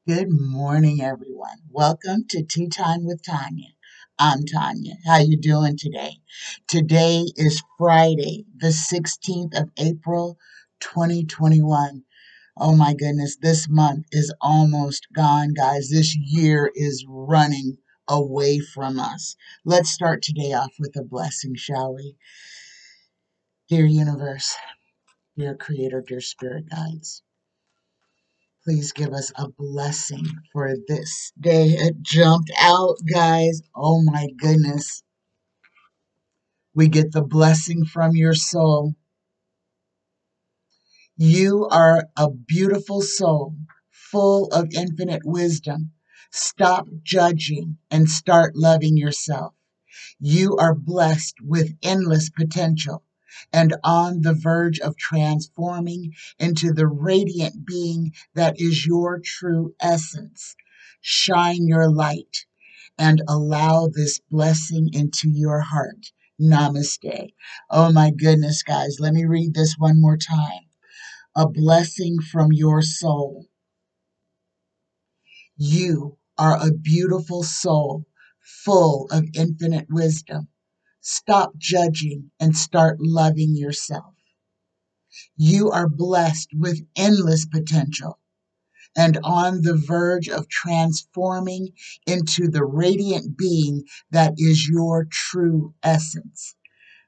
Good morning, everyone. Welcome to Tea Time with Tanya. I'm Tanya. How you doing today? Today is Friday, the 16th of April, 2021. Oh my goodness, this month is almost gone, guys. This year is running away from us. Let's start today off with a blessing, shall we? Dear universe, dear creator, dear spirit guides. Please give us a blessing for this day. It jumped out, guys. Oh my goodness. We get the blessing from your soul. You are a beautiful soul, full of infinite wisdom. Stop judging and start loving yourself. You are blessed with endless potential and on the verge of transforming into the radiant being that is your true essence. Shine your light and allow this blessing into your heart. Namaste. Oh my goodness, guys, let me read this one more time. A blessing from your soul. You are a beautiful soul, full of infinite wisdom. Stop judging and start loving yourself. You are blessed with endless potential and on the verge of transforming into the radiant being that is your true essence.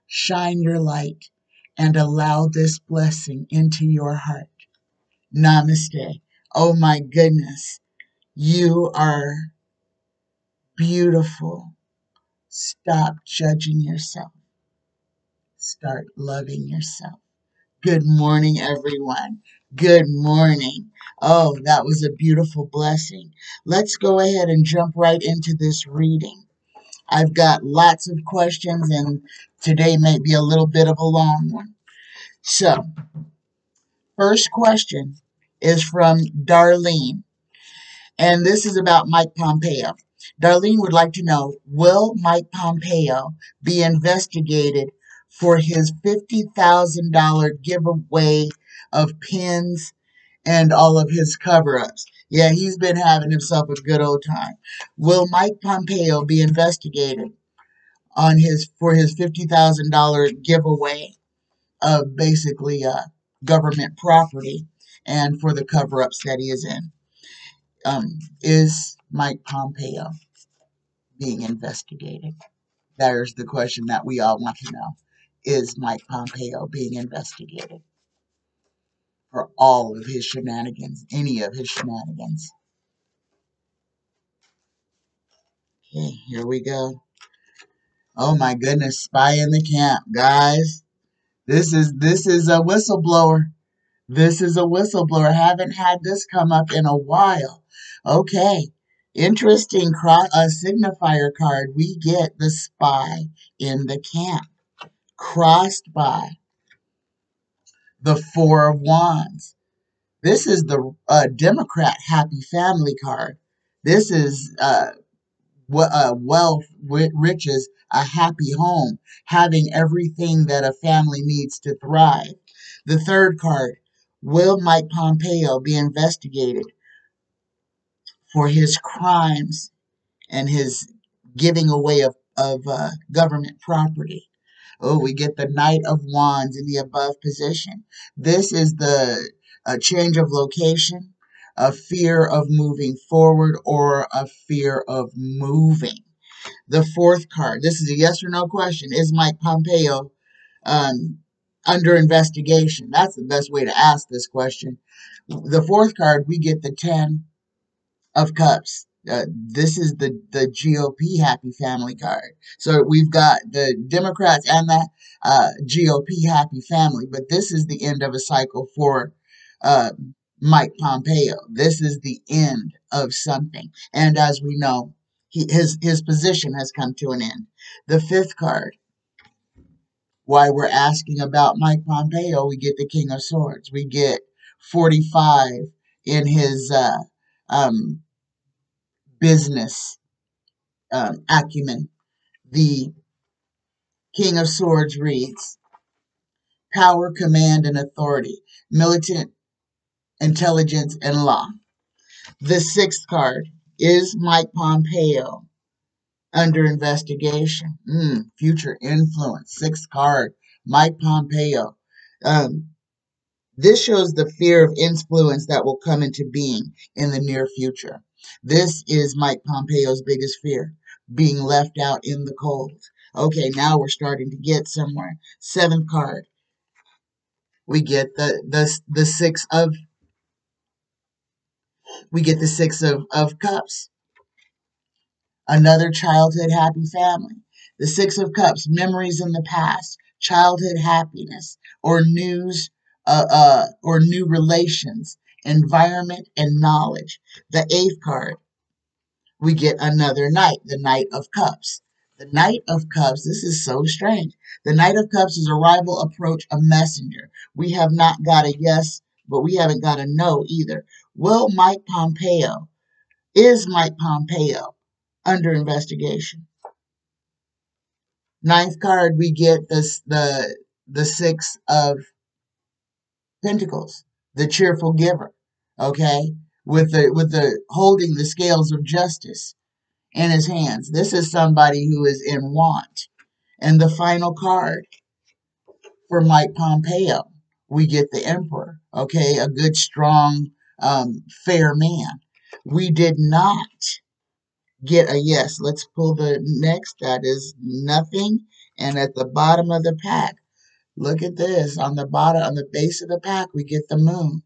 Shine your light and allow this blessing into your heart. Namaste. Oh my goodness. You are beautiful. Stop judging yourself. Start loving yourself. Good morning, everyone. Good morning. Oh, that was a beautiful blessing. Let's go ahead and jump right into this reading. I've got lots of questions, and today may be a little bit of a long one. So, first question is from Darlene, and this is about Mike Pompeo. Darlene would like to know, will Mike Pompeo be investigated for his $50,000 giveaway of pins and all of his cover-ups? Yeah, he's been having himself a good old time. Will Mike Pompeo be investigated on his $50,000 giveaway of basically government property and for the cover-ups that he is in? Is Mike Pompeo being investigated? There's the question that we all want to know. Is Mike Pompeo being investigated for all of his shenanigans, any of his shenanigans? Okay, here we go. Oh my goodness, spy in the camp, guys. This is a whistleblower. This is a whistleblower. Haven't had this come up in a while. Okay. Interesting signifier card. We get the spy in the camp. Crossed by the Four of Wands. This is the Democrat happy family card. This is wealth, riches, a happy home, having everything that a family needs to thrive. The third card, will Mike Pompeo be investigated for his crimes and his giving away of government property? Oh, we get the Knight of Wands in the above position. This is the change of location, a fear of moving forward, or a fear of moving. The fourth card, this is a yes or no question. Is Mike Pompeo um, under investigation? That's the best way to ask this question. The fourth card, we get the Ten of Cups. This is the GOP happy family card. So we've got the Democrats and the GOP happy family, but this is the end of a cycle for uh, Mike Pompeo. This is the end of something. And as we know, his position has come to an end. The fifth card, why we're asking about Mike Pompeo, we get the King of Swords. We get 45 in his um, business acumen. The King of Swords reads power, command, and authority, militant intelligence, and law. The sixth card is Mike Pompeo under investigation. Future influence. Sixth card, Mike Pompeo. Um, this shows the fear of influence that will come into being in the near future. This is Mike Pompeo's biggest fear, being left out in the cold. Okay, now we're starting to get somewhere. Seventh card, we get the six of cups. Another childhood happy family. The Six of Cups, memories in the past, childhood happiness, or new relations, environment, and knowledge. The eighth card, we get another knight, the Knight of Cups. The Knight of Cups, this is so strange. The Knight of Cups is a rival approach, a messenger. We have not got a yes, but we haven't got a no either. Is Mike Pompeo under investigation? Ninth card, we get the Six of Pentacles, the cheerful giver. Okay, with the holding the scales of justice in his hands. This is somebody who is in want. And the final card for Mike Pompeo, we get the Emperor. Okay, a good, strong, fair man. We did not get a yes. Let's pull the next. That is nothing. And at the bottom of the pack, look at this. On the bottom, on the base of the pack, we get the moon.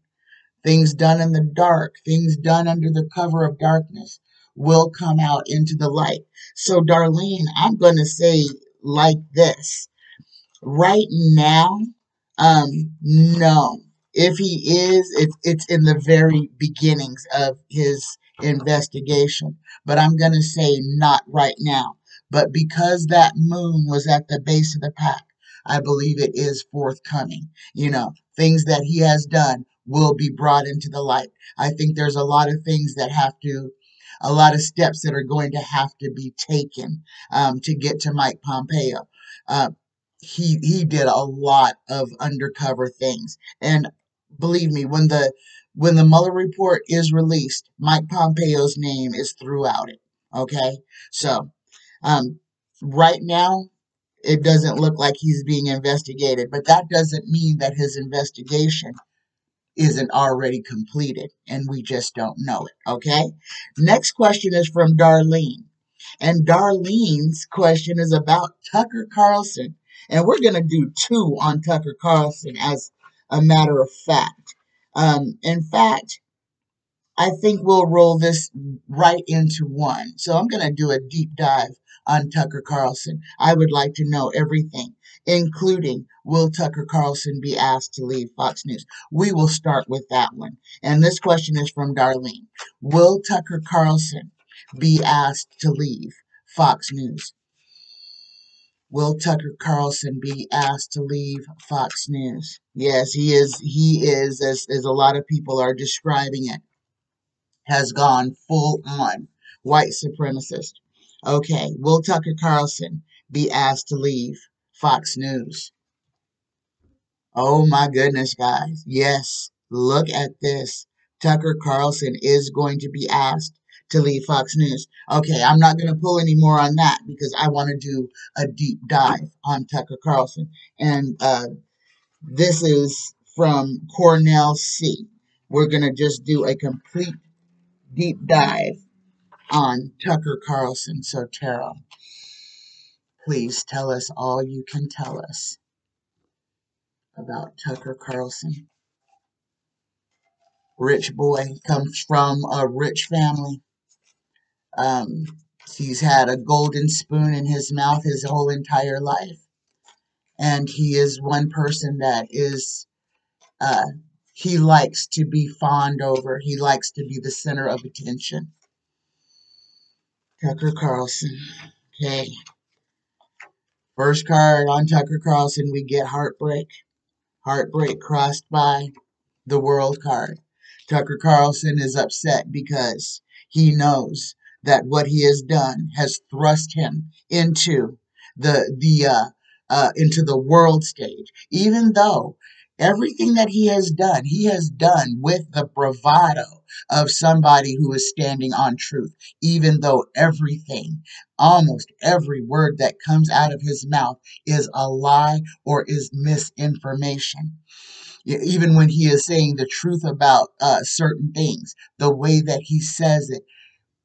Things done in the dark, things done under the cover of darkness will come out into the light. So, Darlene, I'm going to say like this. Right now, no. If he is, it's in the very beginnings of his investigation. But I'm going to say not right now. But because that moon was at the base of the pack, I believe it is forthcoming. Things that he has done will be brought into the light. I think there's a lot of steps that are going to have to be taken to get to Mike Pompeo. Uh, he did a lot of undercover things. And believe me, when the Mueller report is released, Mike Pompeo's name is throughout it. Okay? So, um, right now, it doesn't look like he's being investigated, but that doesn't mean that his investigation isn't already completed and we just don't know it. Okay? Next question is from Darlene. And Darlene's question is about Tucker Carlson. And we're going to do two on Tucker Carlson as a matter of fact. In fact, I think we'll roll this right into one. So I'm going to do a deep dive on Tucker Carlson. I would like to know everything, including will Tucker Carlson be asked to leave Fox News? We will start with that one. And this question is from Darlene. Will Tucker Carlson be asked to leave Fox News? Will Tucker Carlson be asked to leave Fox News? Yes, he is. He is, as a lot of people are describing it, has gone full on white supremacist. Okay, will Tucker Carlson be asked to leave Fox News? Oh my goodness, guys. Yes, look at this. Tucker Carlson is going to be asked to leave Fox News. Okay, I'm not going to pull any more on that because I want to do a deep dive on Tucker Carlson. And this is from Cornell C. We're going to just do a complete deep dive on Tucker Carlson. So, Tara, please tell us all you can tell us about Tucker Carlson. Rich boy, comes from a rich family. Um, he's had a golden spoon in his mouth his whole entire life. And he is one person that is, uh, he likes to be fawned over. He likes to be the center of attention. Tucker Carlson. Okay. First card on Tucker Carlson, we get heartbreak. Heartbreak crossed by the world card. Tucker Carlson is upset because he knows that what he has done has thrust him into the world stage, even though Everything that he has done with the bravado of somebody who is standing on truth, even though everything, almost every word that comes out of his mouth is a lie or is misinformation. Even when he is saying the truth about certain things, the way that he says it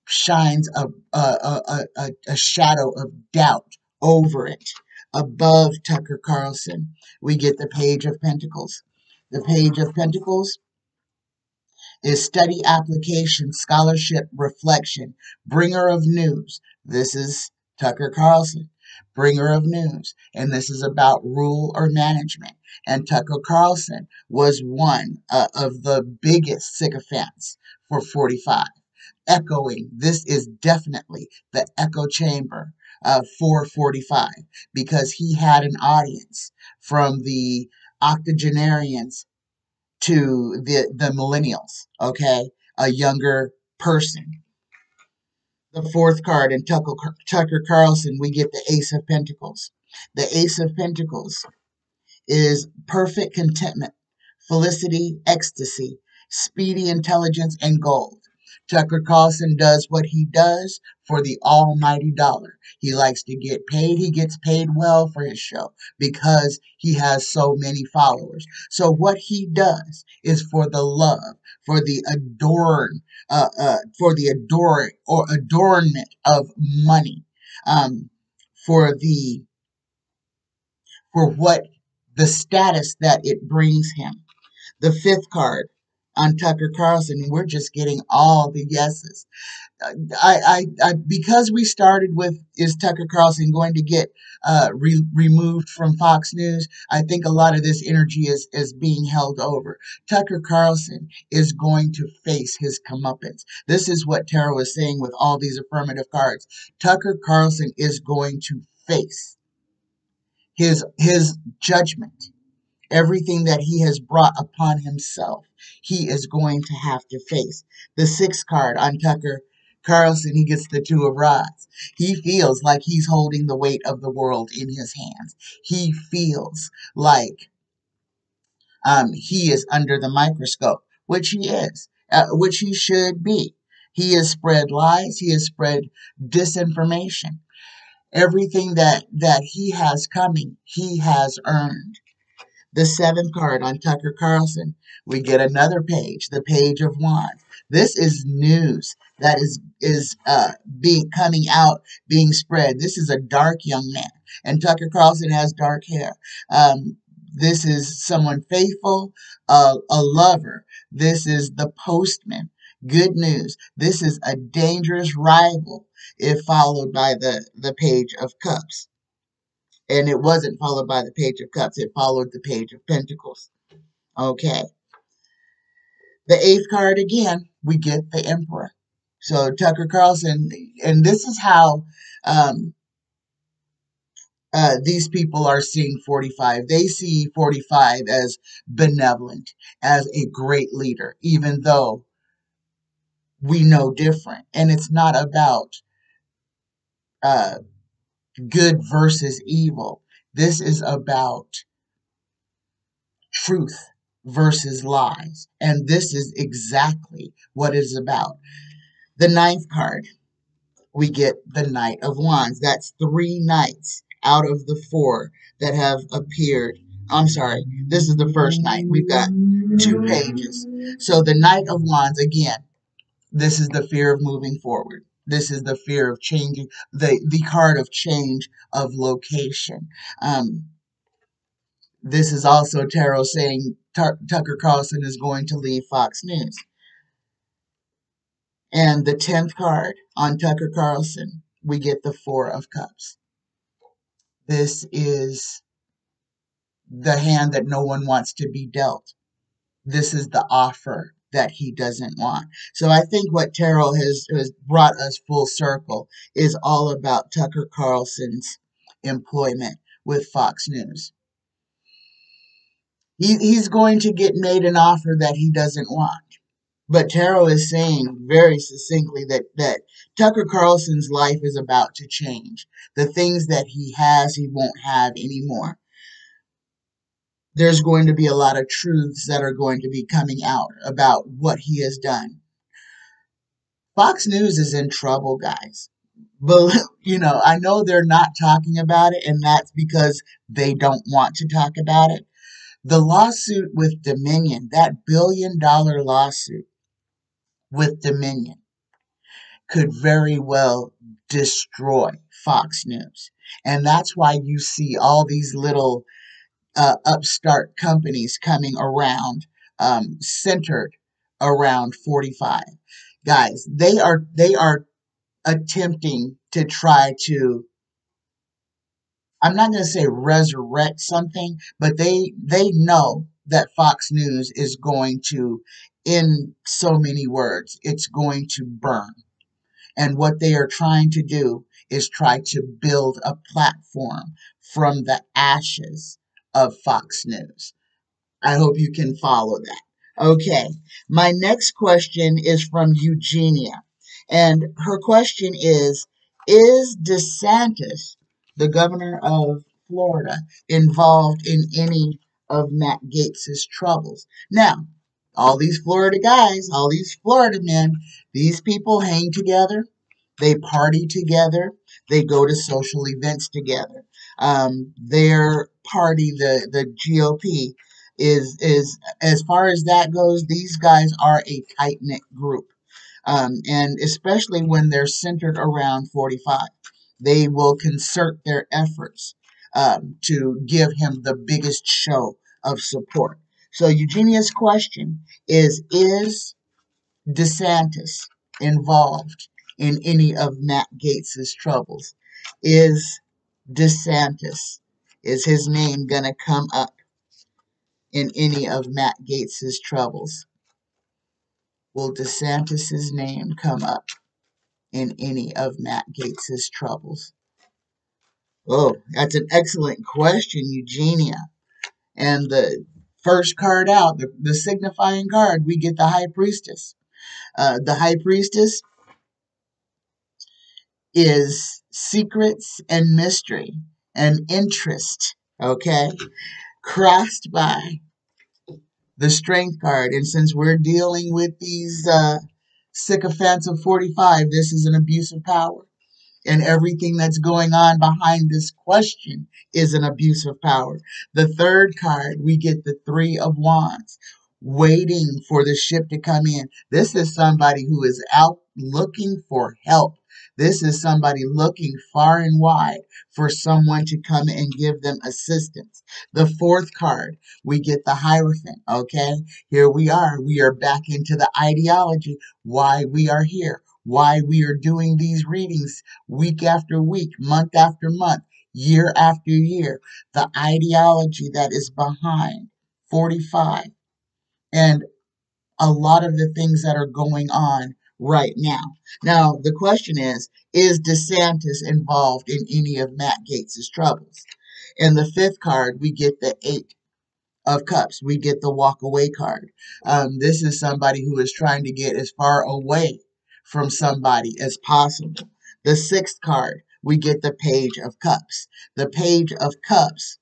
shines a shadow of doubt over it. Above Tucker Carlson, we get the Page of Pentacles. The Page of Pentacles is study, application, scholarship, reflection, bringer of news. This is Tucker Carlson, bringer of news, and this is about rule or management. And Tucker Carlson was one of the biggest sycophants for 45. Echoing, this is definitely the echo chamber for 45, because he had an audience from the octogenarians to the millennials, okay? A younger person. The fourth card in Tucker Carlson, we get the Ace of Pentacles. The Ace of Pentacles is perfect contentment, felicity, ecstasy, speedy intelligence, and gold. Tucker Carlson does what he does for the almighty dollar. He likes to get paid. He gets paid well for his show because he has so many followers. So what he does is for the love, for the adornment of money, for what the status that it brings him. The fifth card on Tucker Carlson, we're just getting all the yeses. Because we started with, is Tucker Carlson going to get removed from Fox News? I think a lot of this energy is being held over. Tucker Carlson is going to face his comeuppance. This is what Tarot is saying with all these affirmative cards. Tucker Carlson is going to face his judgment. Everything that he has brought upon himself, he is going to have to face. The sixth card on Tucker Carlson, he gets the Two of Rods. He feels like he's holding the weight of the world in his hands. He feels like he is under the microscope, which he is, which he should be. He has spread lies. He has spread disinformation. Everything that he has coming, he has earned. The seventh card on Tucker Carlson, we get another page, the Page of Wands. This is news that is being coming out, being spread. This is a dark young man, and Tucker Carlson has dark hair. This is someone faithful, a lover. This is the postman. Good news. This is a dangerous rival if followed by the Page of Cups. And it wasn't followed by the Page of Cups. It followed the Page of Pentacles. Okay. The eighth card again, we get the Emperor. So Tucker Carlson, and this is how these people are seeing 45. They see 45 as benevolent, as a great leader, even though we know different. And it's not about good versus evil. This is about truth versus lies. And this is exactly what it is about. The ninth card, we get the Knight of Wands. That's 3 knights out of the 4 that have appeared. I'm sorry, this is the first knight. We've got 2 pages. So the Knight of Wands, again, this is the fear of moving forward. This is the fear of changing, the card of change of location. This is also tarot saying Tucker Carlson is going to leave Fox News. And the 10th card on Tucker Carlson, we get the 4 of Cups. This is the hand that no one wants to be dealt. This is the offer that he doesn't want. So I think what tarot has brought us full circle is all about Tucker Carlson's employment with Fox News. He's going to get made an offer that he doesn't want. But tarot is saying very succinctly that Tucker Carlson's life is about to change. The things that he has, he won't have anymore. there's going to be a lot of truths that are going to be coming out about what he has done. Fox News is in trouble, guys. But, I know they're not talking about it, and that's because they don't want to talk about it. The lawsuit with Dominion, that $1 billion lawsuit with Dominion, could very well destroy Fox News. And that's why you see all these little upstart companies coming around, centered around 45. Guys, they are attempting to try to, I'm not going to say resurrect something, but they know that Fox News is going to, in so many words, it's going to burn. And what they are trying to do is try to build a platform from the ashes of Fox News. I hope you can follow that. Okay, my next question is from Eugenia. And her question is DeSantis, the governor of Florida, involved in any of Matt Gaetz's troubles? Now, all these Florida guys, all these Florida men, these people hang together, they party together, they go to social events together. Their party, the GOP, is as far as that goes, these guys are a tight knit group, and especially when they're centered around 45, they will concert their efforts to give him the biggest show of support. So Eugenia's question is DeSantis involved in any of Matt Gaetz's troubles? Is DeSantis, is his name gonna come up in any of Matt Gaetz's troubles? Will DeSantis's name come up in any of Matt Gaetz's troubles? Oh, that's an excellent question, Eugenia. And the first card out, the signifying card, we get the High Priestess. The High Priestess is secrets and mystery and interest, okay? Crossed by the Strength card. And since we're dealing with these sycophants of 45, this is an abuse of power. And everything that's going on behind this question is an abuse of power. The third card, we get the Three of Wands, waiting for the ship to come in. This is somebody who is out looking for help. This is somebody looking far and wide for someone to come and give them assistance. The fourth card, we get the Hierophant, okay? Here we are. We are back into the ideology, why we are here, why we are doing these readings week after week, month after month, year after year. The ideology that is behind 45 and a lot of the things that are going on right now. Now, the question is DeSantis involved in any of Matt Gaetz's troubles? In the fifth card, we get the Eight of Cups. We get the Walk Away card. This is somebody who is trying to get as far away from somebody as possible. The sixth card, we get the Page of Cups. The Page of Cups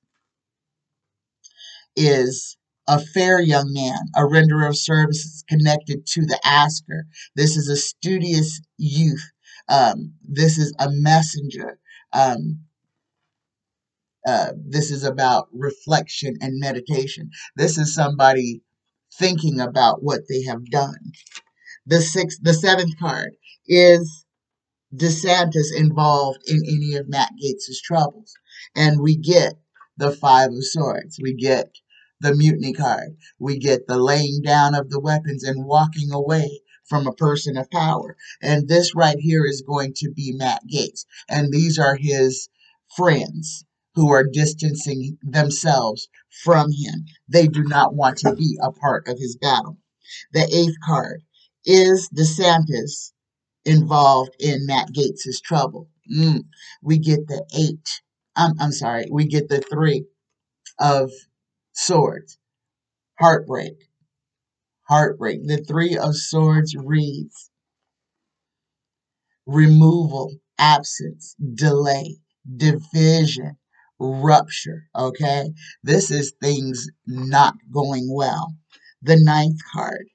is a fair young man, a renderer of services connected to the asker. This is a studious youth. This is a messenger. This is about reflection and meditation. This is somebody thinking about what they have done. The seventh card is DeSantis involved in any of Matt Gaetz's troubles, and we get the Five of Swords. We get the Mutiny card. We get the laying down of the weapons and walking away from a person of power. And this right here is going to be Matt Gaetz, and these are his friends who are distancing themselves from him. They do not want to be a part of his battle. The eighth card is DeSantis involved in Matt Gaetz's trouble. We get the eight. I'm sorry. We get the Three of Swords. Heartbreak. Heartbreak. The Three of Swords reads removal, absence, delay, division, rupture, okay? This is things not going well. The ninth card.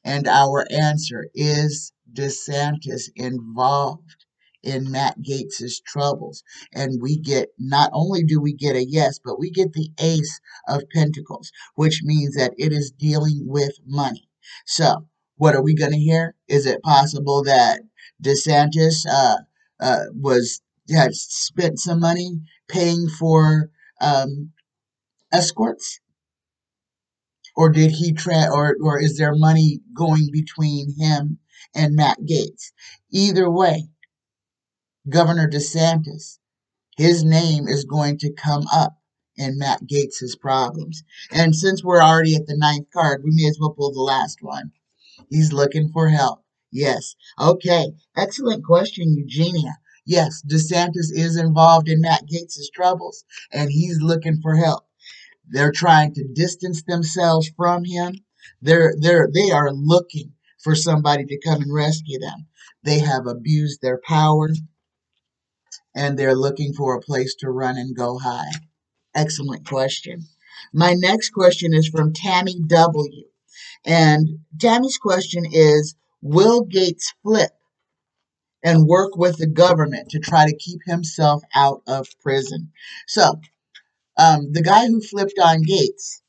And our answer is DeSantis involved in Matt Gaetz's troubles. And we get, not only do we get a yes, but we get the Ace of Pentacles, which means that it is dealing with money. So, what are we going to hear? Is it possible that DeSantis had spent some money paying for escorts? Or did he or is there money going between him and Matt Gaetz? Either way, Governor DeSantis, his name is going to come up in Matt Gaetz's problems. And since we're already at the ninth card, we may as well pull the last one. He's looking for help. Yes. Okay. Excellent question, Eugenia. Yes, DeSantis is involved in Matt Gaetz's troubles, and he's looking for help. They're trying to distance themselves from him. They are looking for somebody to come and rescue them. They have abused their power, and they're looking for a place to run and go hide. Excellent question. My next question is from Tammy W. And Tammy's question is, will Gaetz flip and work with the government to try to keep himself out of prison? So, the guy who flipped on Gaetz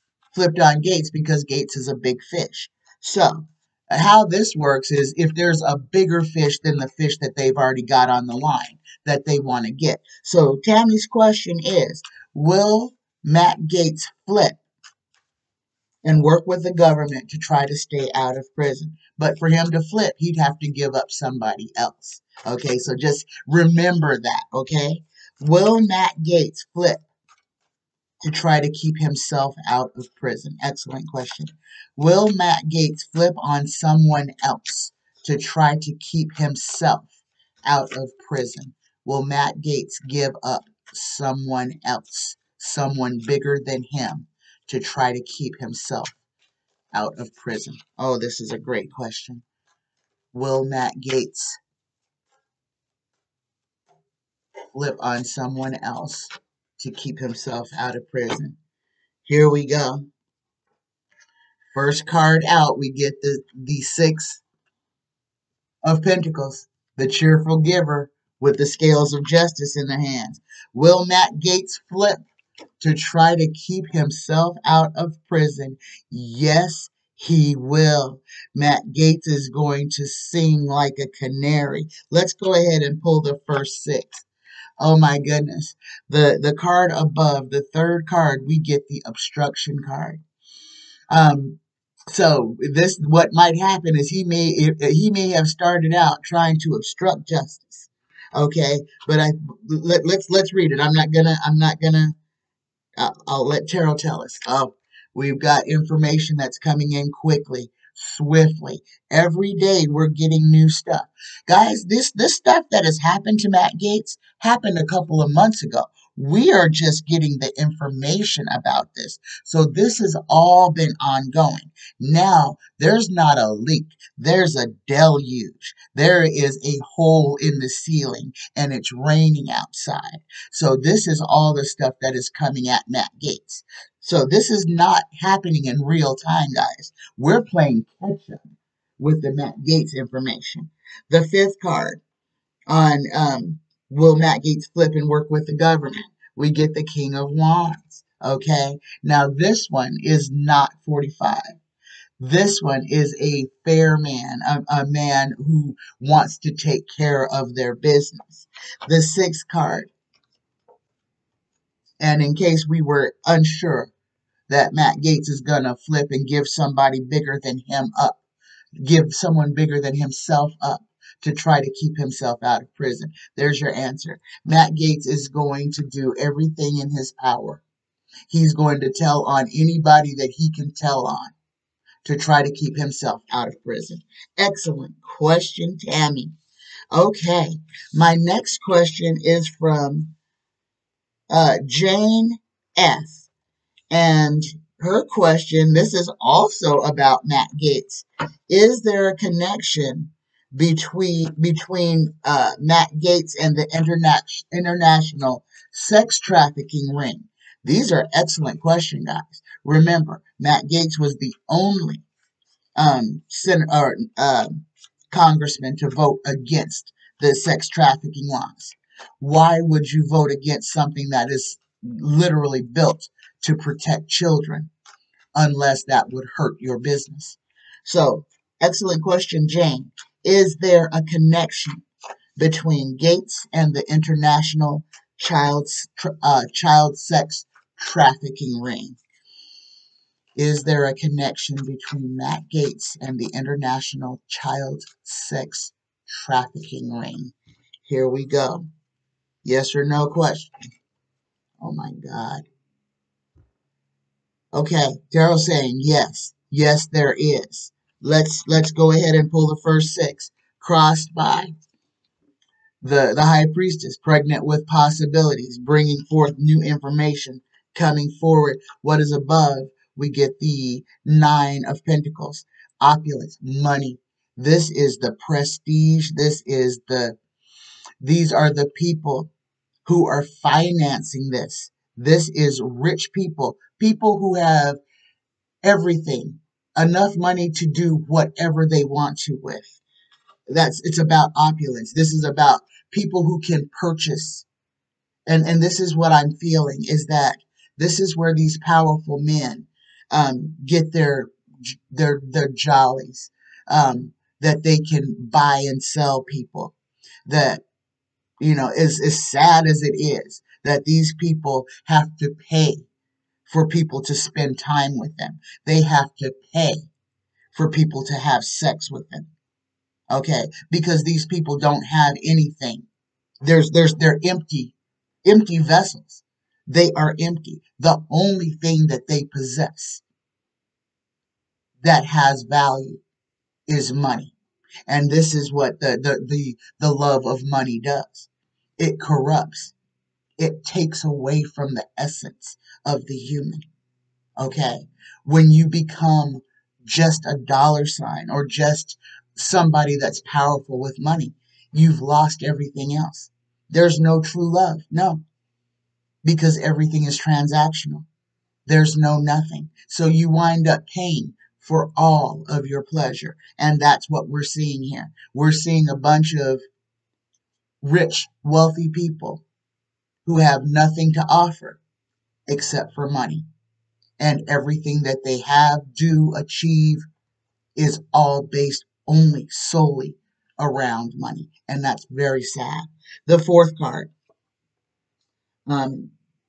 because Gaetz is a big fish. So, how this works is if there's a bigger fish than the fish that they've already got on the line that they want to get. So, Tammy's question is, will Matt Gaetz flip and work with the government to try to stay out of prison? But for him to flip, he'd have to give up somebody else. Okay, so just remember that, okay? Will Matt Gaetz flip to try to keep himself out of prison? Excellent question. Will Matt Gaetz flip on someone else to try to keep himself out of prison? Will Matt Gaetz give up someone else, someone bigger than him, to try to keep himself out of prison? Oh, this is a great question. Will Matt Gaetz flip on someone else to keep himself out of prison? Here we go. First card out, we get the Six of Pentacles, the cheerful giver with the scales of justice in their hands. Will Matt Gaetz flip to try to keep himself out of prison? Yes, he will. Matt Gaetz is going to sing like a canary. Let's go ahead and pull the first six. Oh my goodness. The card above, the third card, we get the obstruction card. So this, what might happen is he may have started out trying to obstruct justice. Okay, but let's read it. I'll let Terrell tell us. Oh, we've got information that's coming in quickly, swiftly. Every day we're getting new stuff. Guys, this stuff that has happened to Matt Gaetz happened a couple of months ago. We are just getting the information about this. So this has all been ongoing. Now, there's not a leak. There's a deluge. There is a hole in the ceiling, and it's raining outside. So this is all the stuff that is coming at Matt Gaetz. So this is not happening in real time, guys. We're playing catch up with the Matt Gaetz information. The fifth card on will Matt Gaetz flip and work with the government? We get the King of Wands. Okay, now this one is not 45. This one is a fair man, a man who wants to take care of their business. The sixth card, and in case we were unsure that Matt Gaetz is going to flip and give somebody bigger than him up, give someone bigger than himself up to try to keep himself out of prison. There's your answer. Matt Gaetz is going to do everything in his power. He's going to tell on anybody that he can tell on to try to keep himself out of prison. Excellent question, Tammy. Okay, my next question is from Jane S. And her question, this is also about Matt Gaetz. Is there a connection between Matt Gaetz and the international sex trafficking ring? These are excellent questions, guys. Remember, Matt Gaetz was the only congressman to vote against the sex trafficking laws. Why would you vote against something that is literally built to protect children unless that would hurt your business? So, excellent question, Jane. Is there a connection between Gaetz and the international child sex trafficking ring? Is there a connection between Matt Gaetz and the international child sex trafficking ring? Here we go. Yes or no question. Oh my God. Okay, Daryl's saying yes. Yes, there is. Let's go ahead and pull the first six. Crossed by the High Priestess, pregnant with possibilities, bringing forth new information, coming forward. What is above? We get the Nine of Pentacles, opulence, money. This is the prestige. These are the people who are financing this. This is rich people, people who have everything, enough money to do whatever they want to with. It's about opulence. This is about people who can purchase. And this is what I'm feeling, is that this is where these powerful men get their jollies, that they can buy and sell people. That, as sad as it is, that these people have to pay for people to spend time with them. They have to pay for people to have sex with them. Okay, because these people don't have anything. They're empty vessels. They are empty. The only thing that they possess that has value is money. And this is what the love of money does. It corrupts. It takes away from the essence of the human. Okay? When you become just a dollar sign or just somebody that's powerful with money, you've lost everything else. There's no true love. No. Because everything is transactional. There's no nothing. So you wind up paying for all of your pleasure. And that's what we're seeing here. We're seeing a bunch of rich, wealthy people who have nothing to offer except for money. And everything that they have, do, achieve is all based only solely around money. And that's very sad. The fourth card.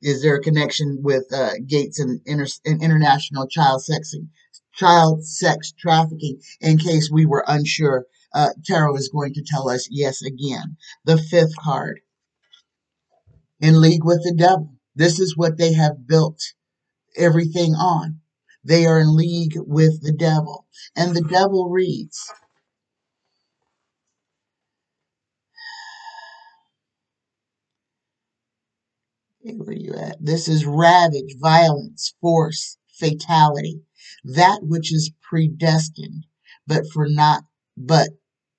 Is there a connection with Gaetz and international child sex trafficking? In case we were unsure, Tarot is going to tell us yes again. The fifth card, in league with the devil. This is what they have built everything on. They are in league with the devil. And the devil reads, where are you at? This is ravage, violence, force, fatality. That which is predestined, but but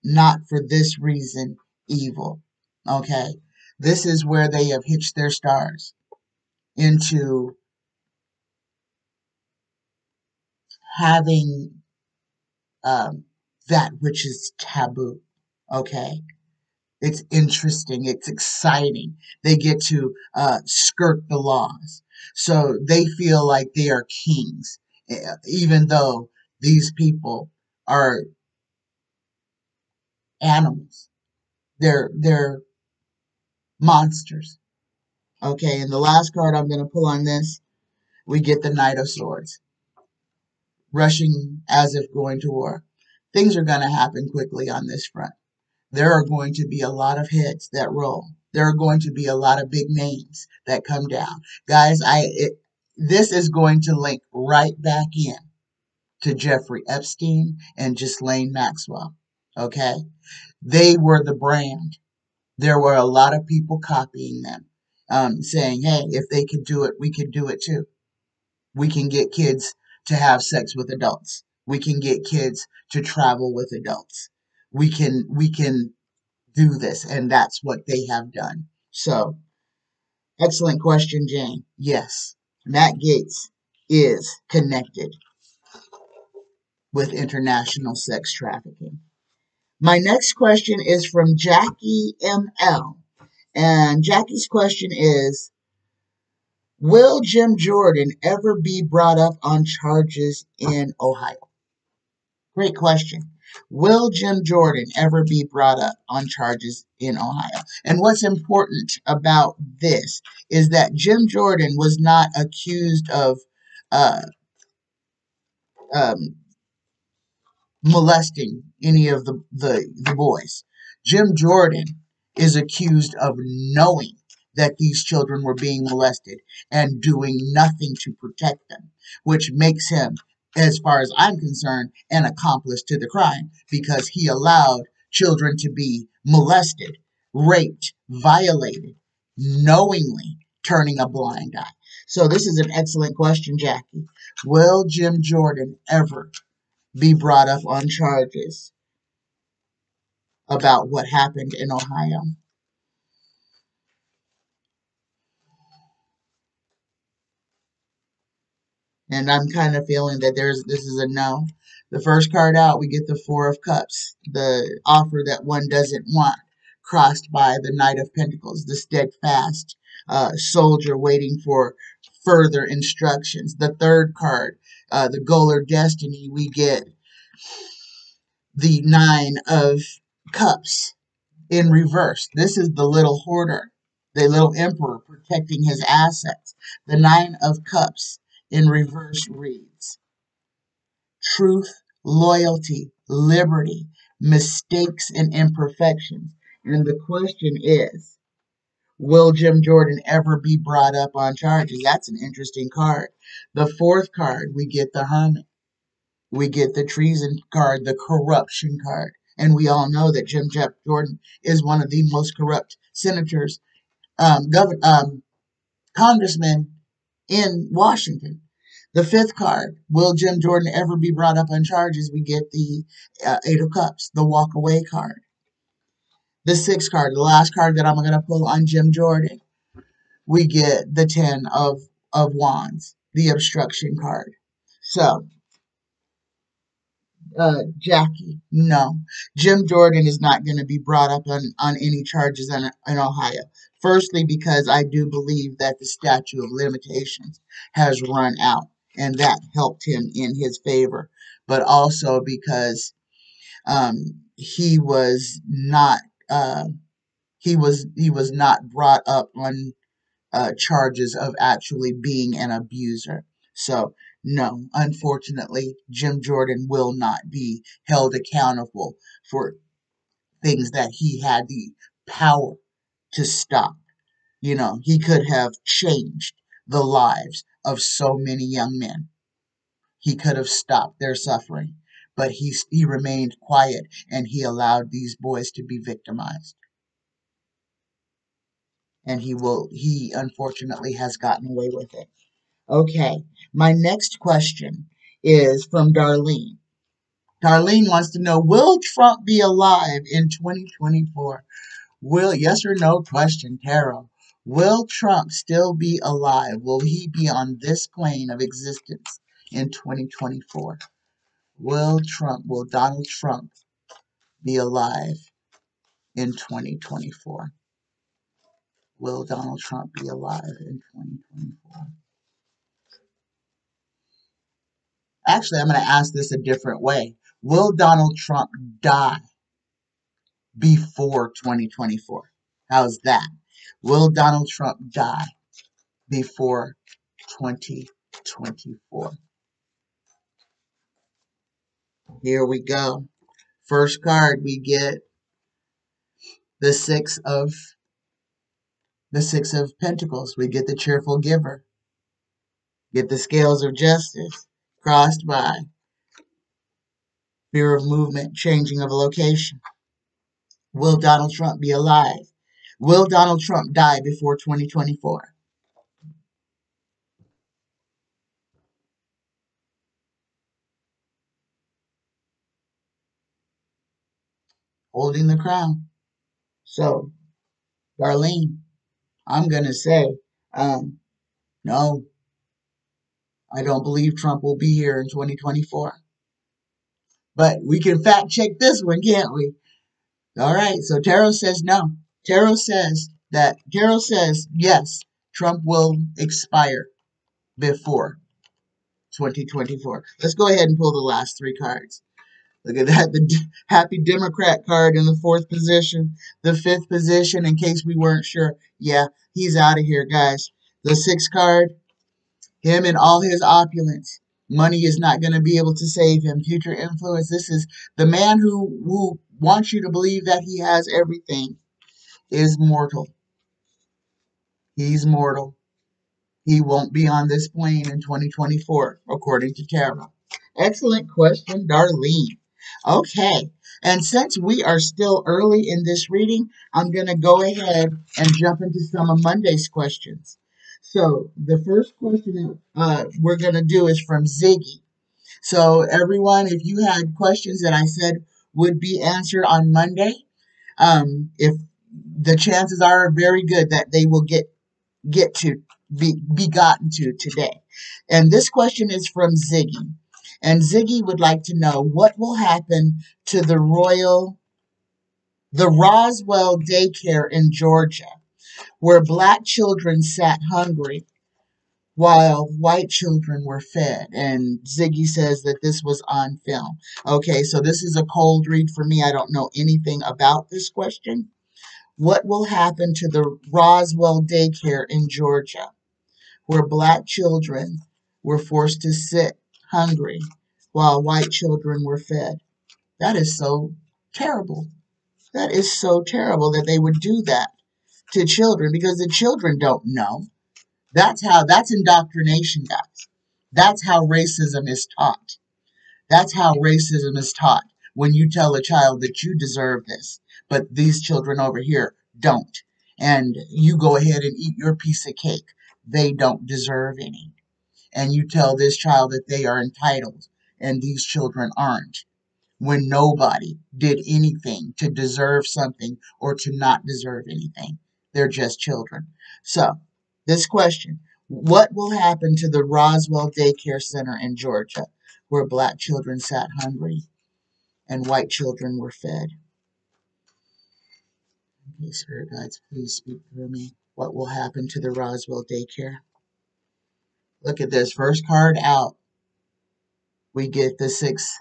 not for this reason, evil. Okay? This is where they have hitched their stars into having that which is taboo. Okay? It's interesting. It's exciting. They get to skirt the laws. So they feel like they are kings, even though these people are animals. They're monsters. Okay, and the last card I'm going to pull on this, we get the Knight of Swords. Rushing as if going to war. Things are going to happen quickly on this front. There are going to be a lot of heads that roll. There are going to be a lot of big names that come down. Guys, this is going to link right back in to Jeffrey Epstein and Ghislaine Maxwell. Okay? They were the brand. There were a lot of people copying them, saying, hey, if they could do it, we could do it too. We can get kids to have sex with adults. We can get kids to travel with adults. we can do this, and that's what they have done. So, excellent question, Jane. Yes, Matt Gaetz is connected with international sex trafficking. My next question is from Jackie ML. And Jackie's question is, will Jim Jordan ever be brought up on charges in Ohio? Great question. Will Jim Jordan ever be brought up on charges in Ohio? And what's important about this is that Jim Jordan was not accused of uh, um, molesting any of the boys. Jim Jordan is accused of knowing that these children were being molested and doing nothing to protect them, which makes him, as far as I'm concerned, an accomplice to the crime because he allowed children to be molested, raped, violated, knowingly turning a blind eye. So this is an excellent question, Jackie. Will Jim Jordan ever be brought up on charges about what happened in Ohio? And I'm kind of feeling that this is a no. The first card out, we get the Four of Cups, the offer that one doesn't want, crossed by the Knight of Pentacles, the steadfast soldier waiting for further instructions. The third card, the goal or destiny, we get the Nine of Cups in reverse. This is the little hoarder, the little emperor protecting his assets. The Nine of Cups in reverse reads truth, loyalty, liberty, mistakes, and imperfections. And the question is, will Jim Jordan ever be brought up on charges? That's an interesting card. The fourth card, we get the Hermit. We get the treason card, the corruption card. And we all know that Jim Jordan is one of the most corrupt senators, congressmen in Washington. The fifth card, will Jim Jordan ever be brought up on charges? We get the Eight of Cups, the walk away card. The sixth card, the last card that I'm going to pull on Jim Jordan, we get the Ten of Wands, the obstruction card. So, Jackie, no. Jim Jordan is not going to be brought up on any charges in Ohio. Firstly, because I do believe that the statute of limitations has run out, and that helped him in his favor. But also because he was not he was not brought up on charges of actually being an abuser. So, no, unfortunately, Jim Jordan will not be held accountable for things that he had the power to stop. You know, he could have changed the lives of so many young men. He could have stopped their suffering, but he remained quiet and he allowed these boys to be victimized. And he unfortunately has gotten away with it. Okay, my next question is from Darlene. Darlene wants to know, will Trump be alive in 2024? Yes or no question, Tarot. Will Trump still be alive? Will he be on this plane of existence in 2024? Will Donald Trump be alive in 2024? Will Donald Trump be alive in 2024? Actually, I'm going to ask this a different way. Will Donald Trump die before 2024? How's that? Will Donald Trump die before 2024? Here we go. First card, we get the Six of Pentacles. We get the cheerful giver. Get the scales of justice crossed by fear of movement, changing of location. Will Donald Trump be alive? Will Donald Trump die before 2024? holding the crown. So, Darlene, I'm going to say, no, I don't believe Trump will be here in 2024. But we can fact check this one, can't we? All right, so Tarot says no. Tarot says yes, Trump will expire before 2024. Let's go ahead and pull the last three cards. Look at that, the Happy Democrat card in the fourth position. The fifth position, in case we weren't sure. Yeah, he's out of here, guys. The sixth card, him and all his opulence. Money is not going to be able to save him. Future influence. This is the man who wants you to believe that he has everything is mortal. He's mortal. He won't be on this plane in 2024, according to Tarot. Excellent question, Darlene. Okay, and since we are still early in this reading, I'm going to go ahead and jump into some of Monday's questions. So the first question we're going to do is from Ziggy. So everyone, if you had questions that I said would be answered on Monday, if the chances are very good that they will get to be gotten to today. And this question is from Ziggy. And Ziggy would like to know what will happen to the Roswell Daycare in Georgia, where black children sat hungry while white children were fed. And Ziggy says that this was on film. Okay, so this is a cold read for me. I don't know anything about this question. What will happen to the Roswell Daycare in Georgia, where black children were forced to sit hungry while white children were fed? That is so terrible. That is so terrible that they would do that to children, because the children don't know. That's indoctrination, guys. That's how racism is taught. That's how racism is taught. When you tell a child that you deserve this, but these children over here don't. And you go ahead and eat your piece of cake. They don't deserve any. And you tell this child that they are entitled, and these children aren't, when nobody did anything to deserve something or to not deserve anything. They're just children. So, this question, what will happen to the Roswell Daycare Center in Georgia, where black children sat hungry and white children were fed? Okay, Spirit Guides, please speak through me. What will happen to the Roswell Daycare? Look at this. First card out. We get the six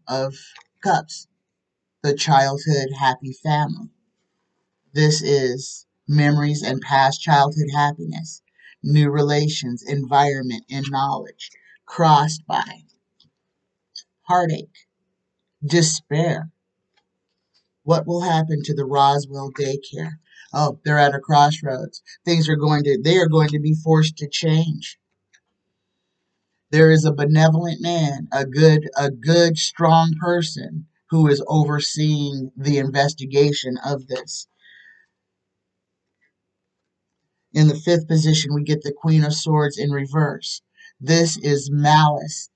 of cups. The childhood happy family. This is memories and past childhood happiness, new relations, environment, and knowledge, crossed by heartache, despair. What will happen to the Roswell Daycare? Oh, they're at a crossroads. They are going to be forced to change. There is a benevolent man, a good, strong person who is overseeing the investigation of this. In the fifth position, we get the Queen of Swords in reverse. This is malice,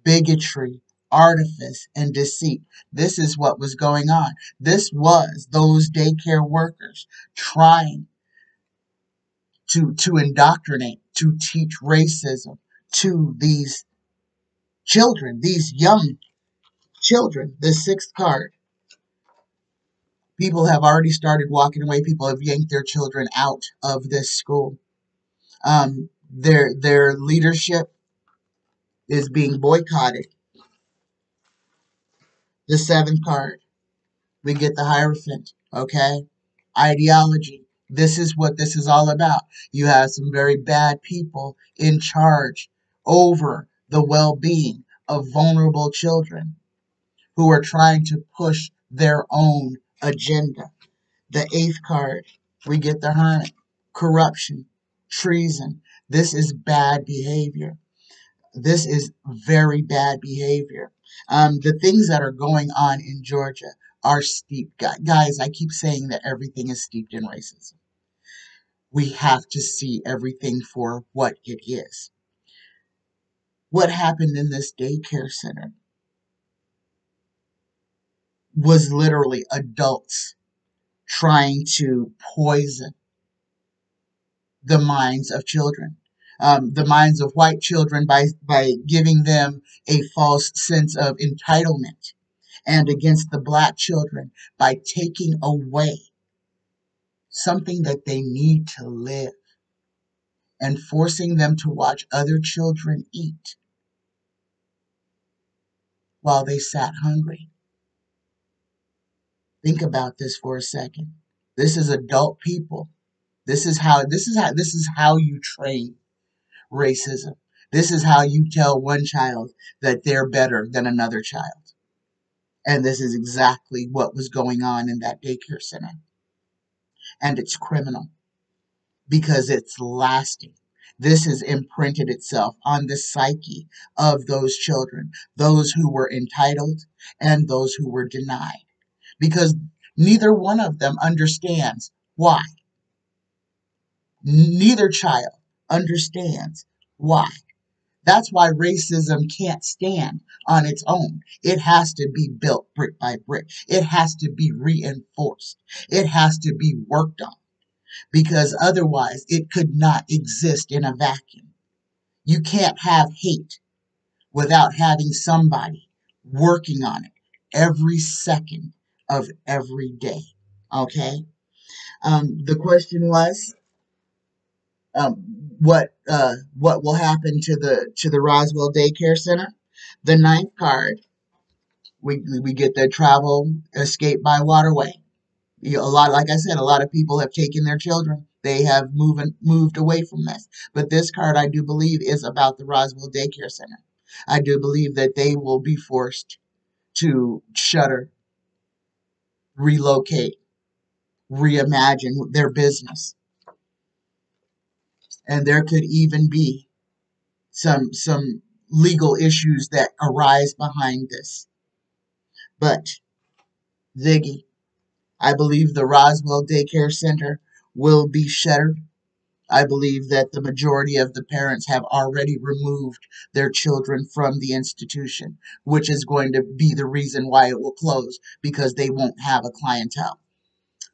bigotry, artifice, and deceit. This is what was going on. This was those daycare workers trying to indoctrinate, to teach racism to these children, these young children. The sixth card. People have already started walking away. People have yanked their children out of this school. Their leadership is being boycotted. The seventh card, we get the Hierophant, okay? Ideology. This is what this is all about. You have some very bad people in charge over the well-being of vulnerable children who are trying to push their own agenda. The eighth card, we get the Hermit. Corruption, treason. This is bad behavior. This is very bad behavior. The things that are going on in Georgia are steeped. Guys, I keep saying that everything is steeped in racism. We have to see everything for what it is. What happened in this daycare center? was literally adults trying to poison the minds of children, the minds of white children by giving them a false sense of entitlement, and against the black children by taking away something that they need to live and forcing them to watch other children eat while they sat hungry. Think about this for a second. This is adult people. This is how you train racism. This is how you tell one child that they're better than another child. And this is exactly what was going on in that daycare center. And it's criminal because it's lasting. This has imprinted itself on the psyche of those children, those who were entitled and those who were denied, because neither one of them understands why. Neither child understands why. That's why racism can't stand on its own. It has to be built brick by brick. It has to be reinforced. It has to be worked on, because otherwise it could not exist in a vacuum. You can't have hate without having somebody working on it every second of every day. Okay? The question was, what will happen to the Roswell Daycare Center? The ninth card, we get the travel escape by waterway. Like I said, a lot of people have taken their children. They have moved away from this. But this card, I do believe, is about the Roswell Daycare Center. I do believe that they will be forced to shutter, relocate, reimagine their business. And there could even be some legal issues that arise behind this. But, Ziggy, I believe the Roswell Daycare Center will be shuttered. I believe that the majority of the parents have already removed their children from the institution, which is going to be the reason why it will close, because they won't have a clientele,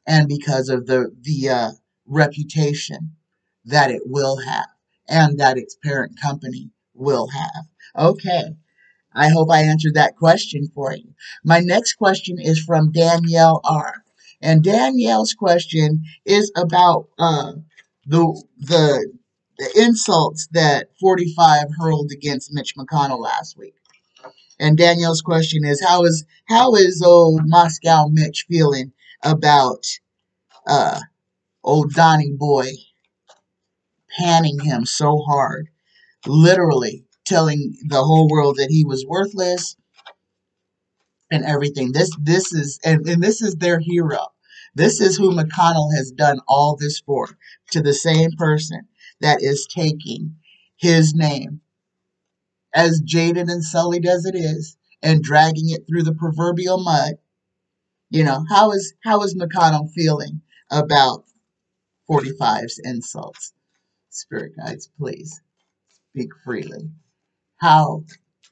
and because of the reputation that it will have, and that its parent company will have. Okay, I hope I answered that question for you. My next question is from Danielle R. And Danielle's question is about the insults that 45 hurled against Mitch McConnell last week. And Danielle's question is, how is old Moscow Mitch feeling about old Donnie Boy panning him so hard, literally telling the whole world that he was worthless and everything. This is and this is their hero. This is who McConnell has done all this for, to the same person that is taking his name, as jaded and sullied as it is, and dragging it through the proverbial mud. How is McConnell feeling about 45's insults? Spirit guides, please speak freely. How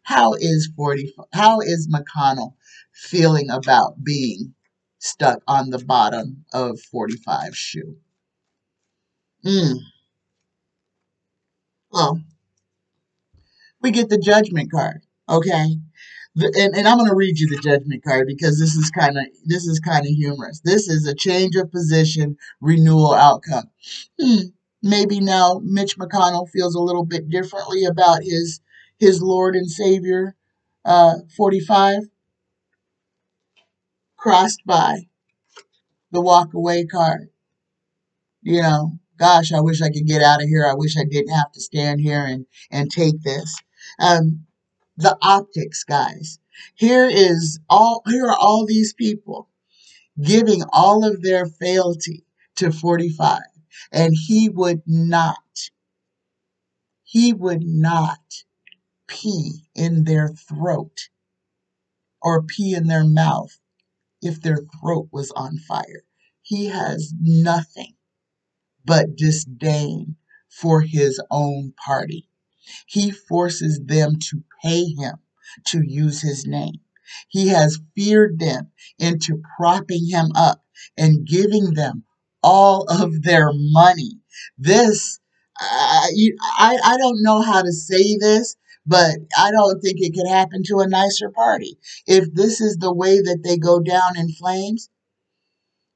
how is McConnell feeling about being stuck on the bottom of 45's shoe? Well, we get the judgment card, okay? And I'm going to read you the judgment card, because this is kind of humorous. This is a change of position, renewal outcome. Maybe now Mitch McConnell feels a little bit differently about his Lord and Savior, 45, crossed by the walk away card. Gosh, I wish I could get out of here. I wish I didn't have to stand here and take this. The optics, guys. Here are all these people giving all of their fealty to 45, and he would not pee in their throat or pee in their mouth if their throat was on fire. He has nothing but disdain for his own party. He forces them to pay him to use his name. He has feared them into propping him up and giving them all of their money. This, I don't know how to say this, but I don't think it could happen to a nicer party. If this is the way that they go down in flames,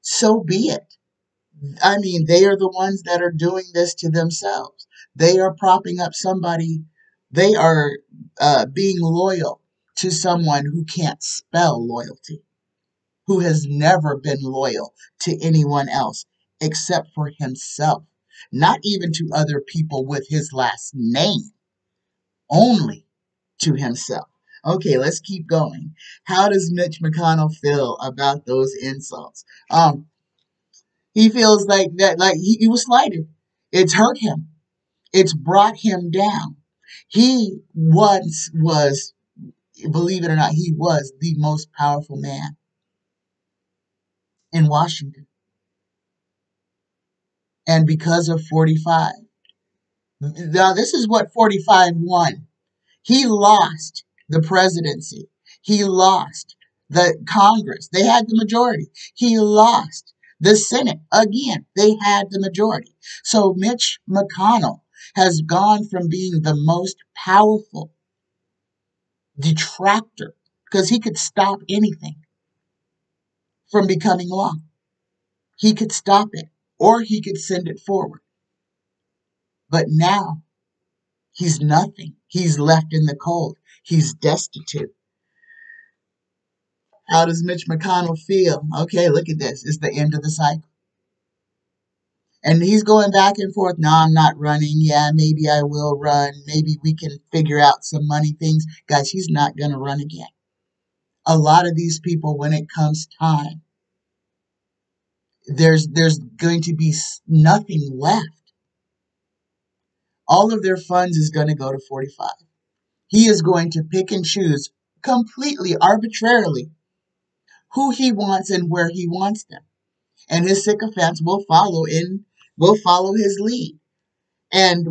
so be it. I mean, they are the ones that are doing this to themselves. They are propping up somebody. They are being loyal to someone who can't spell loyalty, who has never been loyal to anyone else except for himself, not even to other people with his last name, only to himself. Okay, let's keep going. How does Mitch McConnell feel about those insults? He feels like that, like he was slighted. It's hurt him. It's brought him down. He once was, believe it or not, he was the most powerful man in Washington. And because of 45, now this is what 45 won. He lost the presidency. He lost the Congress. They had the majority. He lost the Senate. Again, they had the majority. So Mitch McConnell has gone from being the most powerful detractor, because he could stop anything from becoming law. He could stop it, or he could send it forward. But now he's nothing. He's left in the cold. He's destitute. How does Mitch McConnell feel? Okay, look at this. It's the end of the cycle. And he's going back and forth. No, I'm not running. Yeah, maybe I will run. Maybe we can figure out some money things. Guys, he's not going to run again. A lot of these people, when it comes time, there's going to be nothing left. All of their funds is going to go to 45. He is going to pick and choose completely arbitrarily who he wants and where he wants them. And his sycophants will follow his lead. And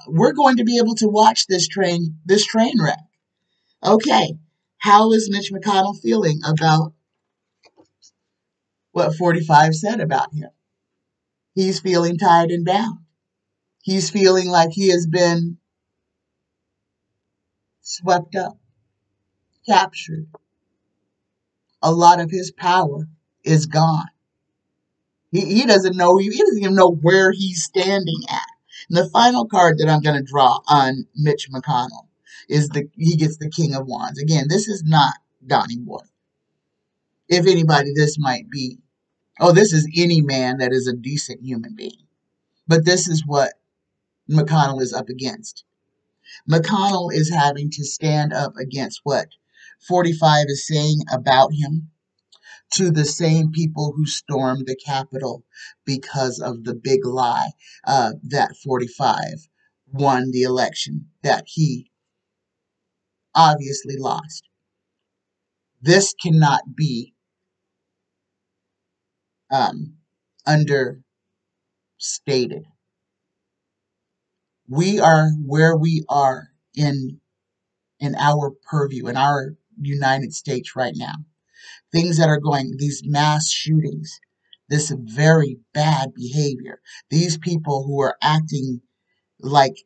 we're going to be able to watch this train wreck. Okay, how is Mitch McConnell feeling about what 45 said about him? He's feeling tied and bound. He's feeling like he has been swept up, captured. A lot of his power is gone. He doesn't know, he doesn't even know where he's standing at. And the final card that I'm going to draw on Mitch McConnell is he gets the King of Wands. Again, this is not Donnie Boy. If anybody, this might be, this is any man that is a decent human being. But this is what McConnell is up against. McConnell is having to stand up against what 45 is saying about him to the same people who stormed the Capitol because of the big lie that 45 won the election that he obviously lost. This cannot be understated. We are where we are in our purview, in our United States right now. Things that are going, these mass shootings, this very bad behavior, these people who are acting like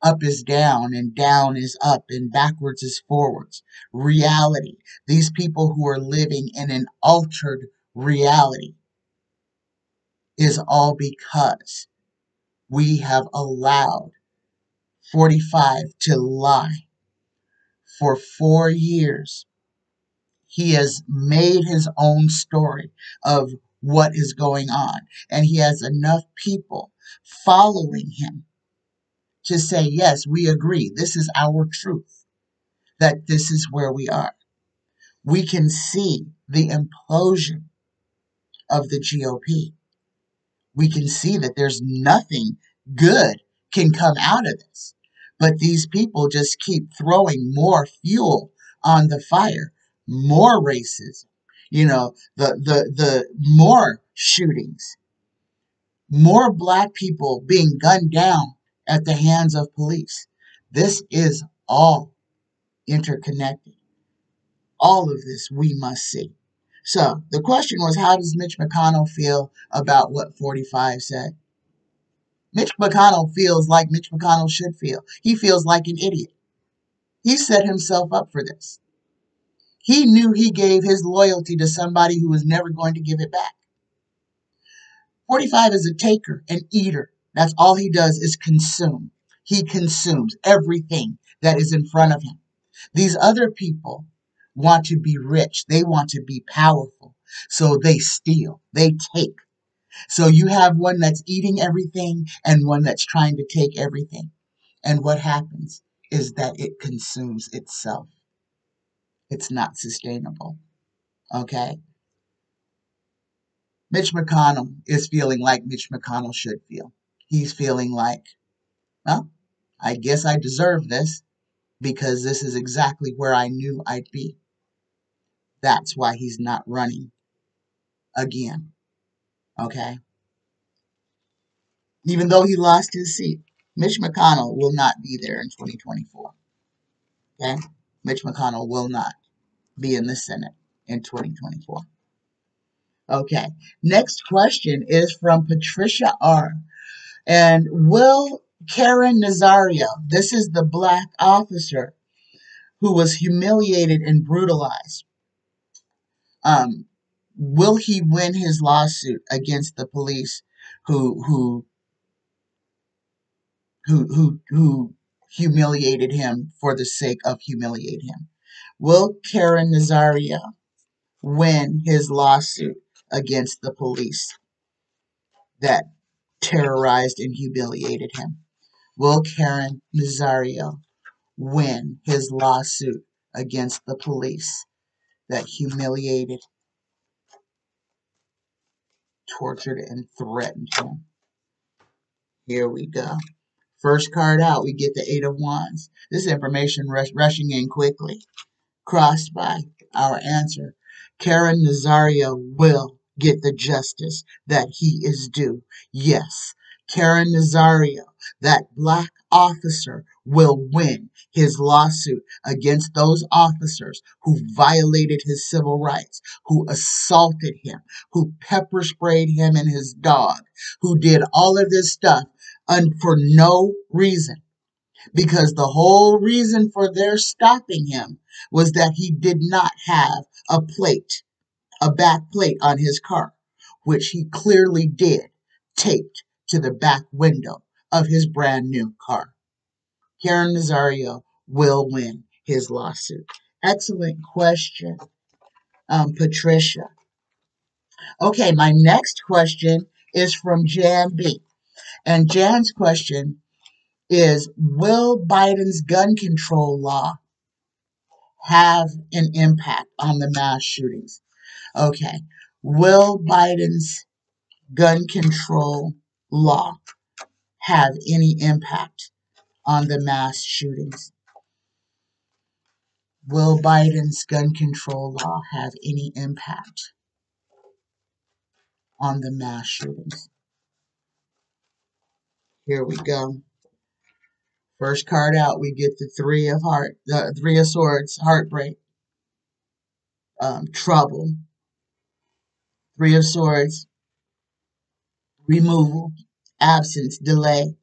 up is down and down is up and backwards is forwards. Reality. These people who are living in an altered reality is all because we have allowed 45 to lie for 4 years. He has made his own story of what is going on, and he has enough people following him to say, yes, we agree. This is our truth, that this is where we are. We can see the implosion of the GOP. We can see that there's nothing good can come out of this. But these people just keep throwing more fuel on the fire, more racism, the more shootings, more black people being gunned down at the hands of police. This is all interconnected. All of this we must see. So the question was, how does Mitch McConnell feel about what 45 said? Mitch McConnell feels like Mitch McConnell should feel. He feels like an idiot. He set himself up for this. He knew he gave his loyalty to somebody who was never going to give it back. 45 is a taker, an eater. That's all he does is consume. He consumes everything that is in front of him. These other people want to be rich. They want to be powerful. So they steal. They take. So you have one that's eating everything and one that's trying to take everything. And what happens is that it consumes itself. It's not sustainable. Okay? Mitch McConnell is feeling like Mitch McConnell should feel. He's feeling like, well, I guess I deserve this because this is exactly where I knew I'd be. That's why he's not running again. Okay? Even though he lost his seat, Mitch McConnell will not be there in 2024. Okay? Mitch McConnell will not be in the Senate in 2024. Okay. Next question is from Patricia R. And will Karen Nazario, this is the black officer who was humiliated and brutalized, will he win his lawsuit against the police who humiliated him for the sake of humiliating him? Will Karen Nazario win his lawsuit against the police that terrorized and humiliated him? Will Karen Nazario win his lawsuit against the police that humiliated, tortured, and threatened him? Here we go. First card out, we get the Eight of Wands. This information rushing in quickly. Crossed by our answer. Karen Nazario will get the justice that he is due. Yes, Karen Nazario, that black officer, will win his lawsuit against those officers who violated his civil rights, who assaulted him, who pepper sprayed him and his dog, who did all of this stuff for no reason. Because the whole reason for their stopping him was that he did not have a back plate on his car, which he clearly did, taped to the back window of his brand new car. Karen Nazario will win his lawsuit. Excellent question, Patricia. Okay, my next question is from Jan B. And Jan's question is, will Biden's gun control law have an impact on the mass shootings? Okay. Will Biden's gun control law have any impact on the mass shootings? Will Biden's gun control law have any impact on the mass shootings? Here we go. First card out, we get the Three of Swords, heartbreak, trouble. Three of Swords, removal, absence, delay,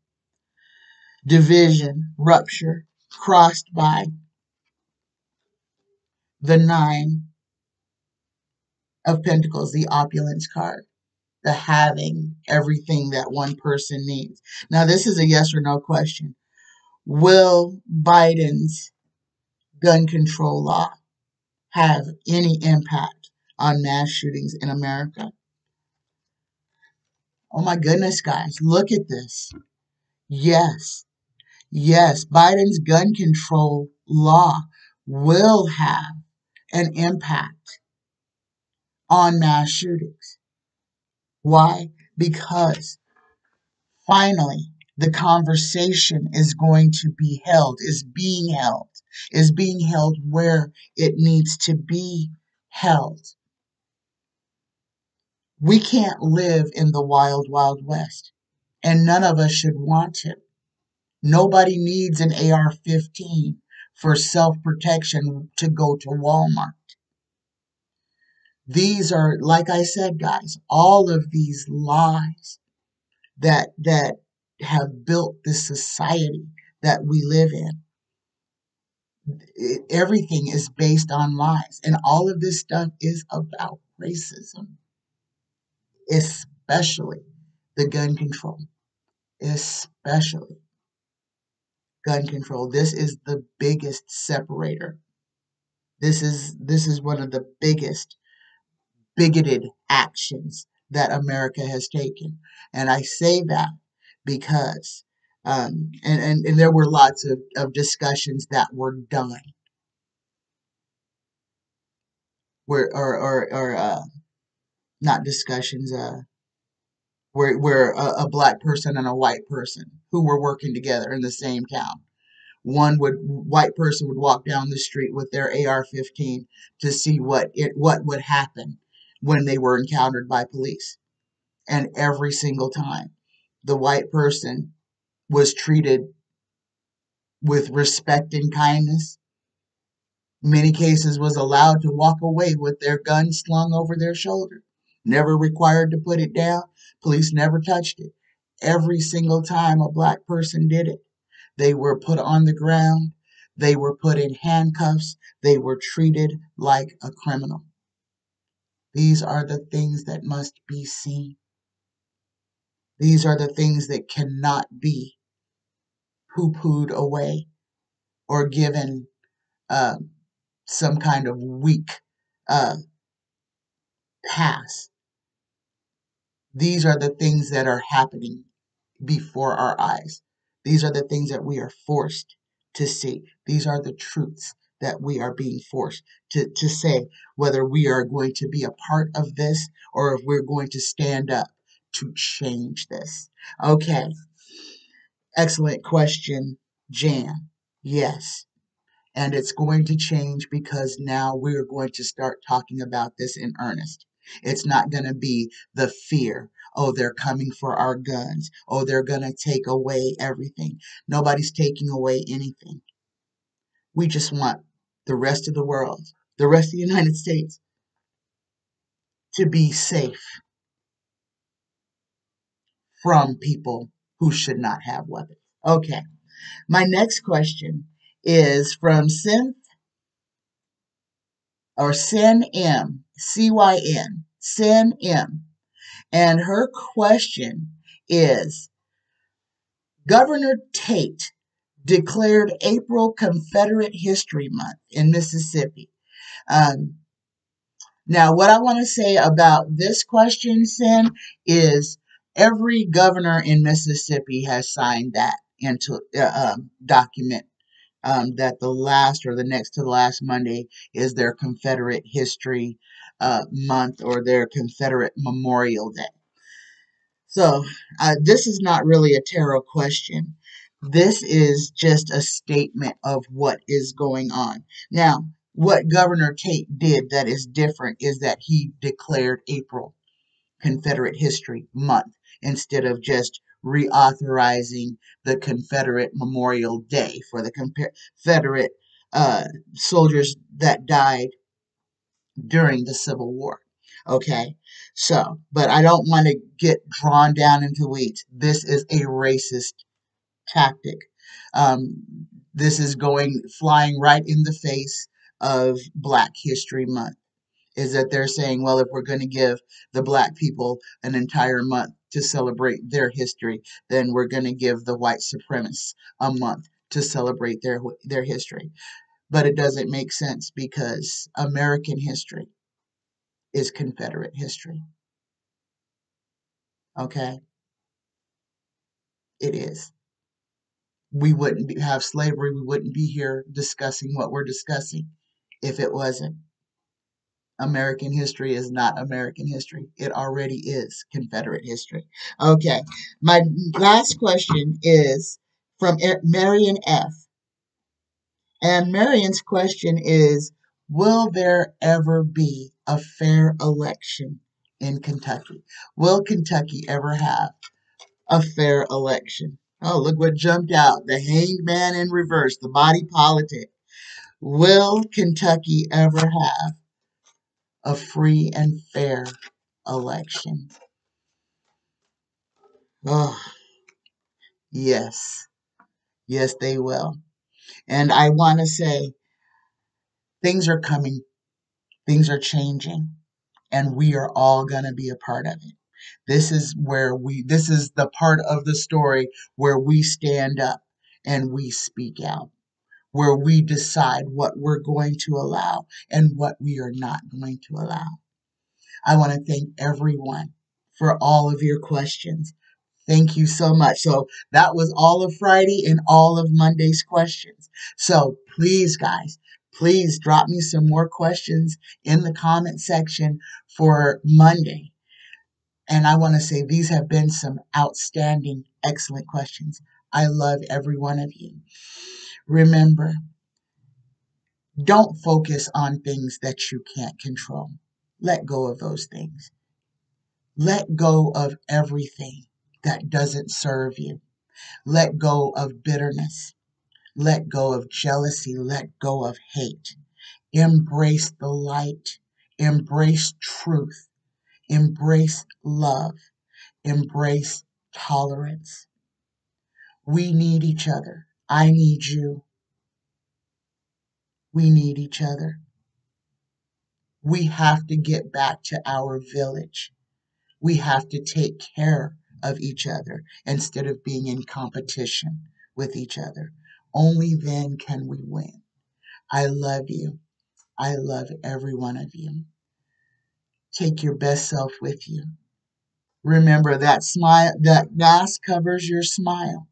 division, rupture, crossed by the Nine of Pentacles, the opulence card, the having everything that one person needs. Now, this is a yes or no question. Will Biden's gun control law have any impact on mass shootings in America? Oh my goodness, guys, look at this. Yes, Biden's gun control law will have an impact on mass shootings. Why? Because finally the conversation is going to be held, is being held where it needs to be held. We can't live in the wild, wild west, and none of us should want to. Nobody needs an AR-15 for self-protection to go to Walmart. These are, like I said, guys, all of these lies that have built this society that we live in. Everything is based on lies. And all of this stuff is about racism, especially the gun control. Especially gun control. This is the biggest separator. This is one of the biggest bigoted actions that America has taken. And I say that because and there were lots of discussions that were done where or not discussions where a black person and a white person who were working together in the same town. White person would walk down the street with their AR-15 to see what would happen when they were encountered by police. And every single time, the white person was treated with respect and kindness. Many cases was allowed to walk away with their gun slung over their shoulder. Never required to put it down. Police never touched it. Every single time a black person did it, they were put on the ground. They were put in handcuffs. They were treated like a criminal. These are the things that must be seen. These are the things that cannot be poo-pooed away or given uh, some kind of weak uh, pass. These are the things that are happening before our eyes. These are the things that we are forced to see. These are the truths that we are being forced to say, whether we are going to be a part of this or if we're going to stand up to change this. Okay, excellent question, Jan. Yes. And it's going to change because now we're going to start talking about this in earnest. It's not going to be the fear. Oh, they're coming for our guns. Oh, they're going to take away everything. Nobody's taking away anything. We just want the rest of the world, the rest of the United States, to be safe from people who should not have weapons. Okay. My next question is from Cyn or Cyn M, C-Y-N, Cyn M. And her question is, Governor Tate declared April Confederate History Month in Mississippi. Um, Now, what I want to say about this question, Cyn, is every governor in Mississippi has signed that into document that the last or the next to the last Monday is their Confederate History Month or their Confederate Memorial Day. So this is not really a tarot question. This is just a statement of what is going on. Now, what Governor Tate did that is different is that he declared April Confederate History Month instead of just reauthorizing the Confederate Memorial Day for the Confederate soldiers that died during the Civil War. Okay, so, but I don't want to get drawn down into weeds. This is a racist tactic. This is flying right in the face of Black History Month. Is that they're saying, well, if we're going to give the black people an entire month to celebrate their history, then we're going to give the white supremacists a month to celebrate their history. But it doesn't make sense because American history is Confederate history. Okay? It is. We wouldn't have slavery. We wouldn't be here discussing what we're discussing if it wasn't. American history is not American history. It already is Confederate history. Okay. My last question is from Marion F. And Marion's question is, will there ever be a fair election in Kentucky? Will Kentucky ever have a fair election? Oh, look what jumped out. The hanged man in reverse, the body politic. Will Kentucky ever have a free and fair election? Oh, yes. Yes, they will. And I want to say things are coming, things are changing, and we are all going to be a part of it. This is the part of the story where we stand up and we speak out, where we decide what we're going to allow and what we are not going to allow. I want to thank everyone for all of your questions. Thank you so much. So that was all of Friday and all of Monday's questions. So please, guys, please drop me some more questions in the comment section for Monday. And I want to say these have been some outstanding, excellent questions. I love every one of you. Remember, don't focus on things that you can't control. Let go of those things. Let go of everything that doesn't serve you. Let go of bitterness. Let go of jealousy. Let go of hate. Embrace the light. Embrace truth. Embrace love. Embrace tolerance. We need each other. I need you. We need each other. We have to get back to our village. We have to take care of each other instead of being in competition with each other. Only then can we win. I love you. I love every one of you. Take your best self with you. Remember that smile, that mask covers your smile.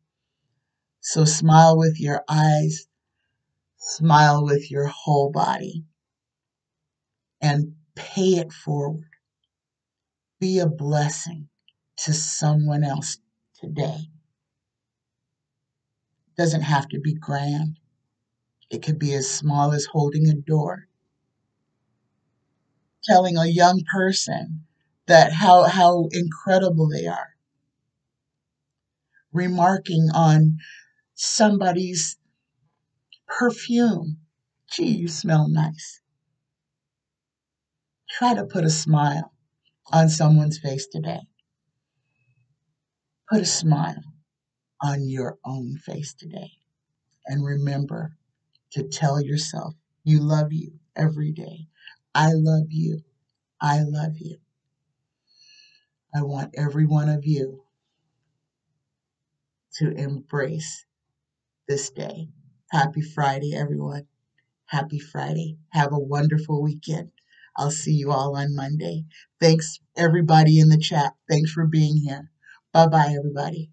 So smile with your eyes, smile with your whole body, and pay it forward. Be a blessing to someone else today. It doesn't have to be grand. It could be as small as holding a door, telling a young person that how incredible they are, remarking on somebody's perfume. Gee, you smell nice. Try to put a smile on someone's face today. Put a smile on your own face today. And remember to tell yourself you love you every day. I love you. I love you. I want every one of you to embrace this day. Happy Friday, everyone. Happy Friday. Have a wonderful weekend. I'll see you all on Monday. Thanks, everybody in the chat. Thanks for being here. Bye-bye, everybody.